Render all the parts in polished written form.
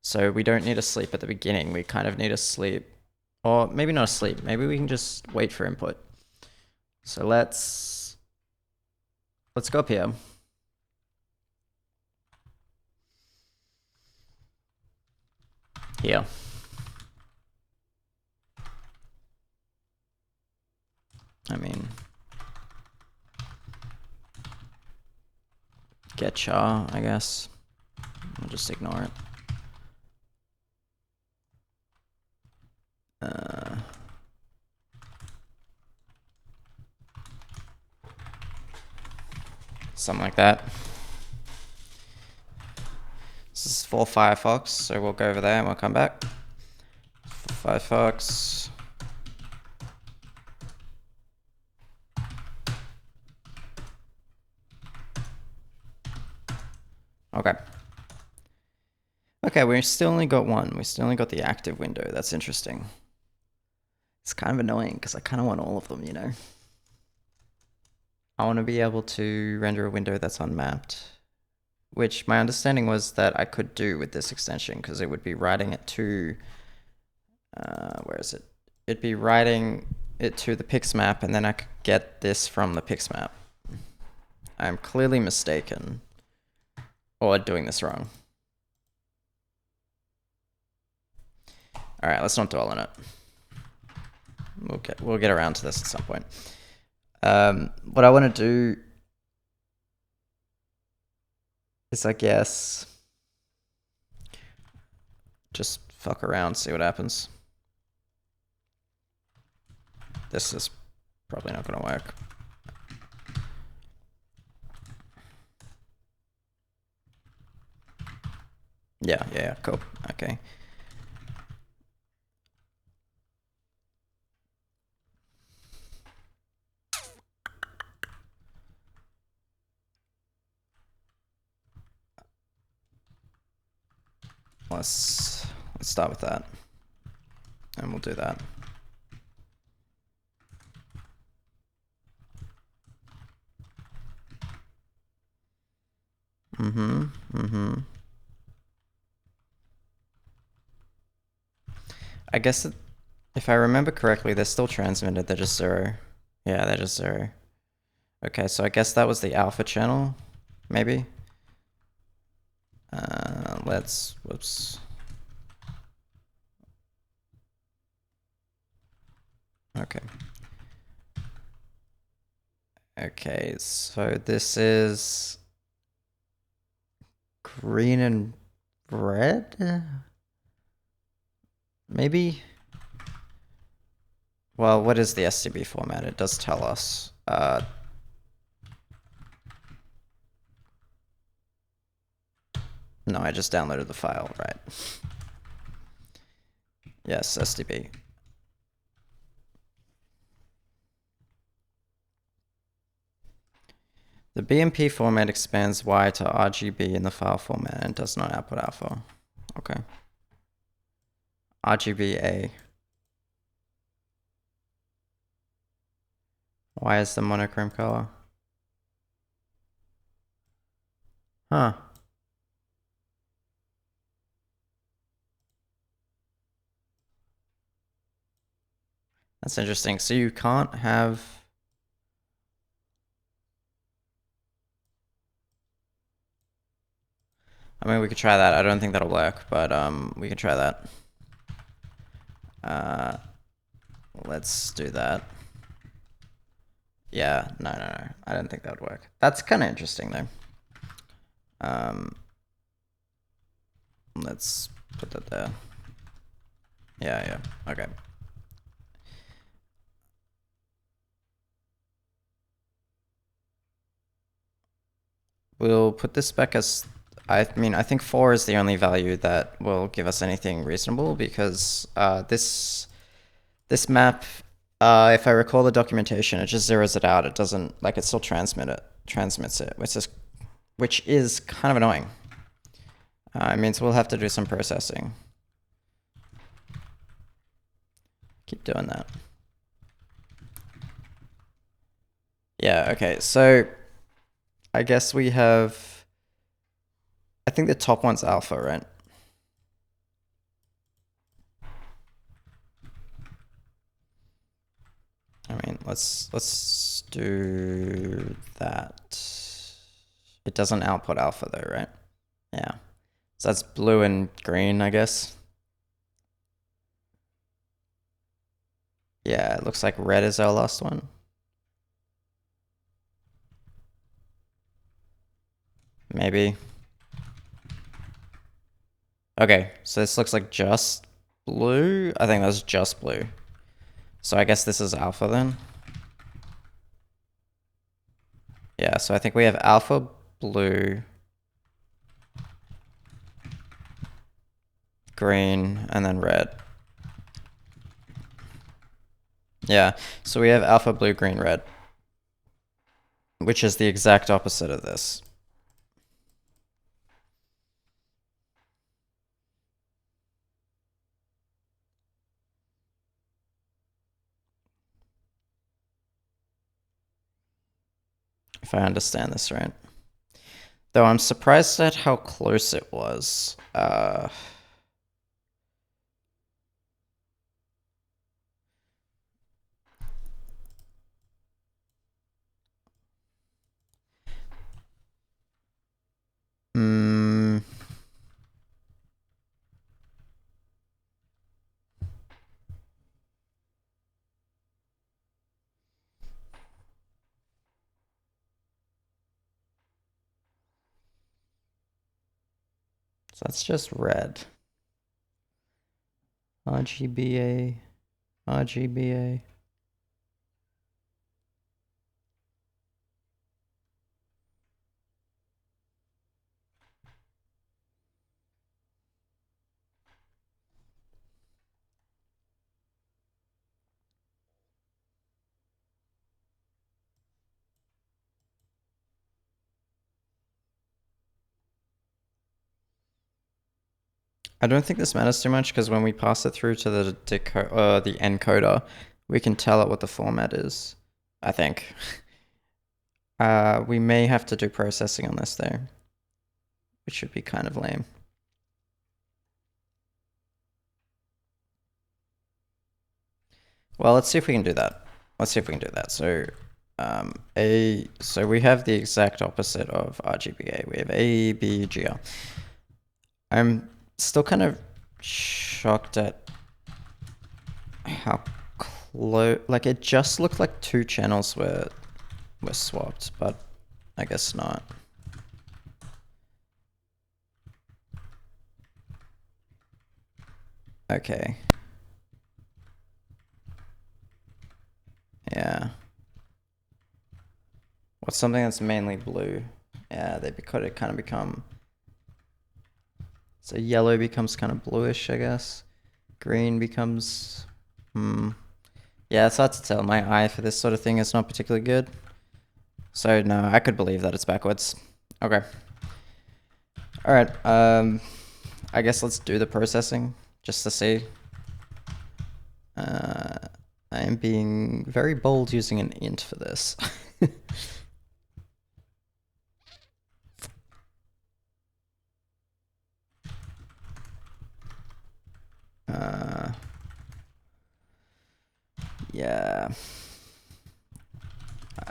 So we don't need a sleep at the beginning. We kind of need a sleep, or maybe not a sleep. Maybe we can just wait for input. So let's go up here. Here. I mean, get char, I guess. I'll just ignore it. Something like that. This is for Firefox, so we'll go over there and we'll come back. For Firefox. Okay. Okay, we still only got one. We still only got the active window. That's interesting. It's kind of annoying because I kind of want all of them, you know? I want to be able to render a window that's unmapped, which my understanding was that I could do with this extension because it would be writing it to, where is it? It'd be writing it to the PixMap and then I could get this from the PixMap. I'm clearly mistaken or doing this wrong. All right, let's not dwell on it. We'll get around to this at some point. What I want to do is, I guess, just fuck around, see what happens. This is probably not going to work. Yeah, cool. Okay. Let's start with that. And we'll do that. I guess if I remember correctly, they're still transmitted. They're just 0. Yeah, they're just 0. Okay, so I guess that was the alpha channel, maybe. Whoops. Okay. Okay, so this is green and red? Maybe? Well, what is the STB format? It does tell us. No, I just downloaded the file, right? Yes, STB. The BMP format expands Y to RGB in the file format and does not output alpha. Okay. RGBA. Why is the monochrome color? Huh. That's interesting. So you can't have... I mean, we could try that. I don't think that'll work, but we can try that. Let's do that. Yeah, no. I don't think that would work. That's kind of interesting, though. Let's put that there. Yeah, okay. We'll put this back as... I mean, I think 4 is the only value that will give us anything reasonable because this map, if I recall the documentation, it just zeroes it out. It doesn't, like, it still transmits it, which is kind of annoying. It means we'll have to do some processing. Keep doing that. Yeah, okay, so I guess we have... I think the top one's alpha, right? let's do that. It doesn't output alpha though, right? Yeah. So that's blue and green, I guess. Yeah, it looks like red is our last one. Maybe. Okay, so this looks like just blue. I think that's just blue. So I guess this is alpha then. Yeah, so I think we have alpha, blue, green, and then red. Yeah, so we have alpha, blue, green, red, which is the exact opposite of this. If I understand this right. Though I'm surprised at how close it was. Mm, so that's just red. RGBA, RGBA. I don't think this matters too much because when we pass it through to the encoder, we can tell it what the format is. I think. We may have to do processing on this though, which should be kind of lame. Well, let's see if we can do that. Let's see if we can do that. So, so we have the exact opposite of RGBA. We have A, B, G, R. I'm still kind of shocked at how close. Like it just looked like two channels were swapped, but I guess not. Okay. Yeah. What's something that's mainly blue? Yeah, they could it kind of become. So yellow becomes kind of bluish, I guess. Green becomes. Yeah, it's hard to tell. My eye for this sort of thing is not particularly good. So no, I could believe that it's backwards. Okay. All right. I guess let's do the processing just to see. I am being very bold using an int for this. Yeah.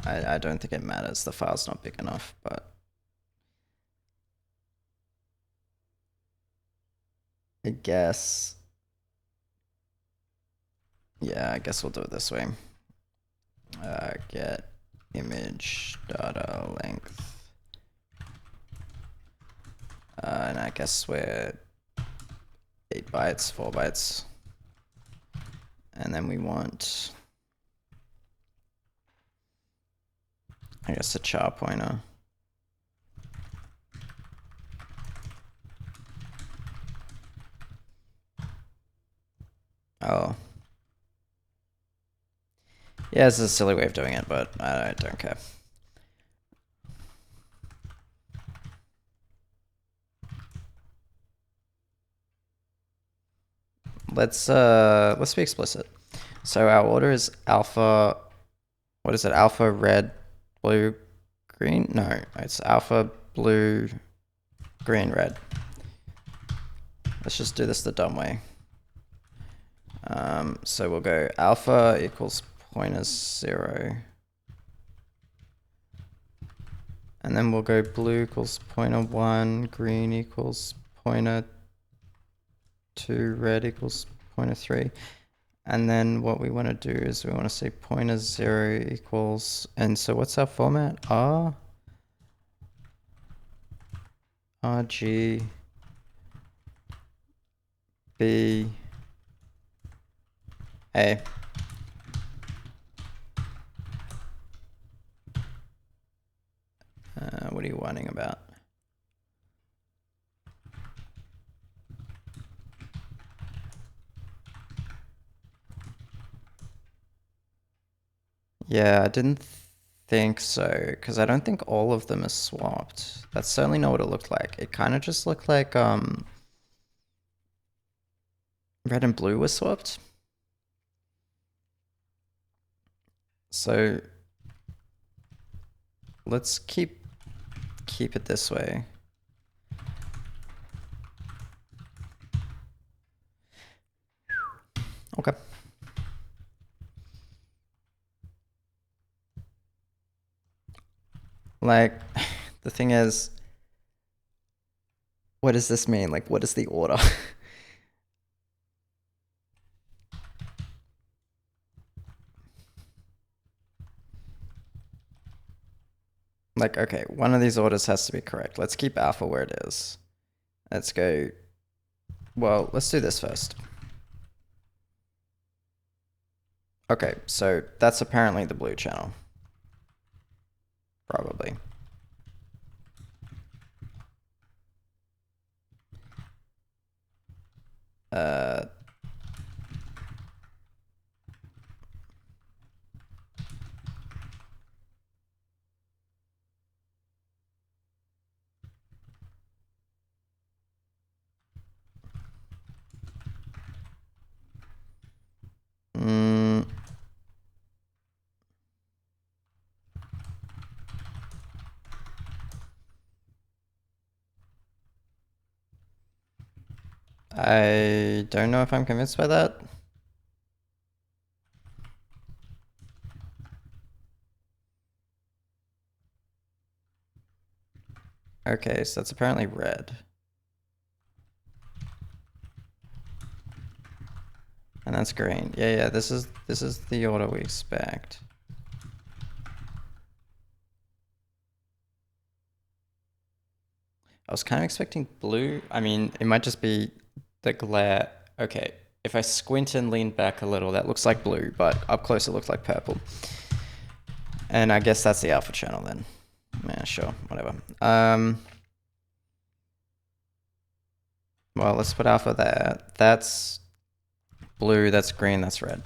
I don't think it matters. The file's not big enough, but I guess. Yeah, I guess we'll do it this way. Get image data length. And I guess we're 8 bytes, 4 bytes. And then we want, I guess, a char pointer. Oh. Yeah, this is a silly way of doing it, but I don't care. Let's be explicit. So our order is alpha, what is it? Alpha, red, blue, green? No, it's alpha, blue, green, red. Let's just do this the dumb way. So we'll go alpha equals pointer 0. And then we'll go blue equals pointer 1, green equals pointer 2, red equals pointer 3. And then what we want to do is we want to say pointer 0 equals, and so what's our format? RG B A. What are you whining about? Yeah, I didn't think so, because I don't think all of them are swapped. That's certainly not what it looked like. It kind of just looked like red and blue were swapped. So let's keep it this way. Okay. Like, the thing is, what does this mean? Like, what is the order? Like, okay, one of these orders has to be correct. Let's keep alpha where it is. Let's go. Well, let's do this first. Okay, so that's apparently the blue channel. Probably. I don't know if I'm convinced by that. Okay, so that's apparently red. And that's green. Yeah, this is the order we expect. I was kind of expecting blue. I mean, it might just be the glare. Okay, if I squint and lean back a little, that looks like blue, but up close it looks like purple. And I guess that's the alpha channel then. Yeah, sure, whatever. Well, let's put alpha there. That's blue, that's green, that's red.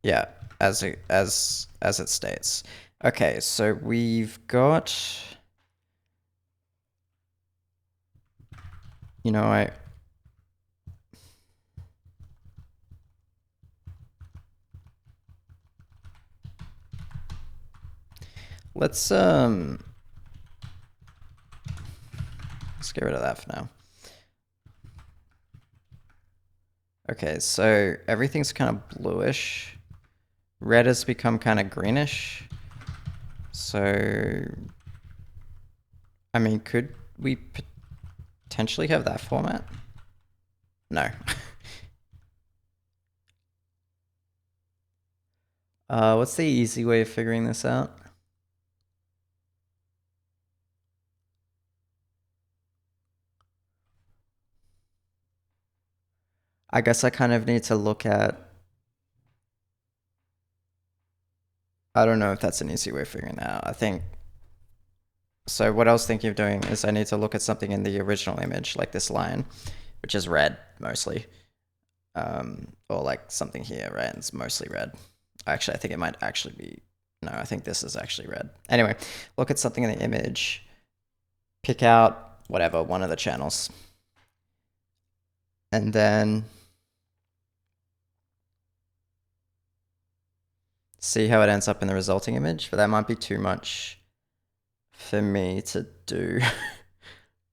Yeah, as it states. Okay, so we've got, you know, let's get rid of that for now. Okay, so everything's kind of bluish. Red has become kind of greenish. So, I mean, could we potentially have that format? No. What's the easy way of figuring this out? I guess I kind of need to look at, I don't know if that's an easy way of figuring that out. I think, so what I was thinking of doing is I need to look at something in the original image, like this line, which is red mostly. Or like something here, right? It's mostly red. Actually, I think it might actually be, no, I think this is actually red. Anyway, look at something in the image, pick out whatever, one of the channels. And then see how it ends up in the resulting image, but that might be too much for me to do.